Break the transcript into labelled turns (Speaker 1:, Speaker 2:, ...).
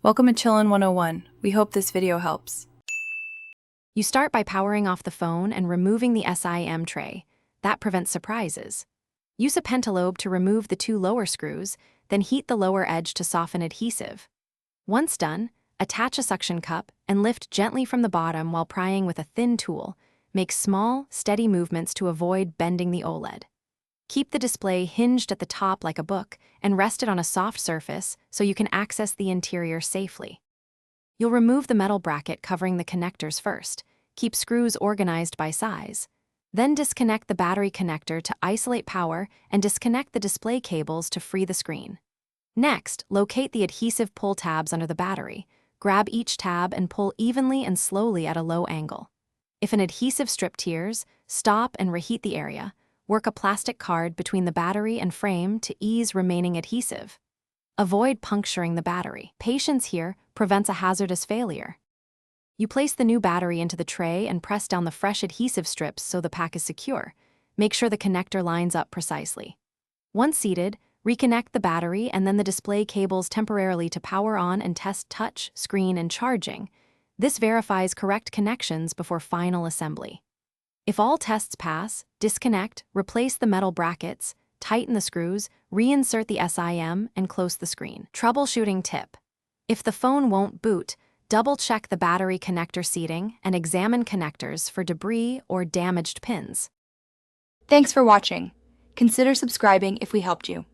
Speaker 1: Welcome to Chillin' 101. We hope this video helps.
Speaker 2: You start by powering off the phone and removing the SIM tray. That prevents surprises. Use a pentalobe to remove the two lower screws, then heat the lower edge to soften adhesive. Once done, attach a suction cup and lift gently from the bottom while prying with a thin tool. Make small, steady movements to avoid bending the OLED. Keep the display hinged at the top like a book and rest it on a soft surface so you can access the interior safely. You'll remove the metal bracket covering the connectors first. Keep screws organized by size. Then disconnect the battery connector to isolate power and disconnect the display cables to free the screen. Next, locate the adhesive pull tabs under the battery. Grab each tab and pull evenly and slowly at a low angle. If an adhesive strip tears, stop and reheat the area. Work a plastic card between the battery and frame to ease remaining adhesive. Avoid puncturing the battery. Patience here prevents a hazardous failure. You place the new battery into the tray and press down the fresh adhesive strips so the pack is secure. Make sure the connector lines up precisely. Once seated, reconnect the battery and then the display cables temporarily to power on and test touch, screen, and charging. This verifies correct connections before final assembly. If all tests pass, disconnect, replace the metal brackets, tighten the screws, reinsert the SIM, and close the screen. Troubleshooting tip. If the phone won't boot, double-check the battery connector seating and examine connectors for debris or damaged pins.
Speaker 3: Thanks for watching. Consider subscribing if we helped you.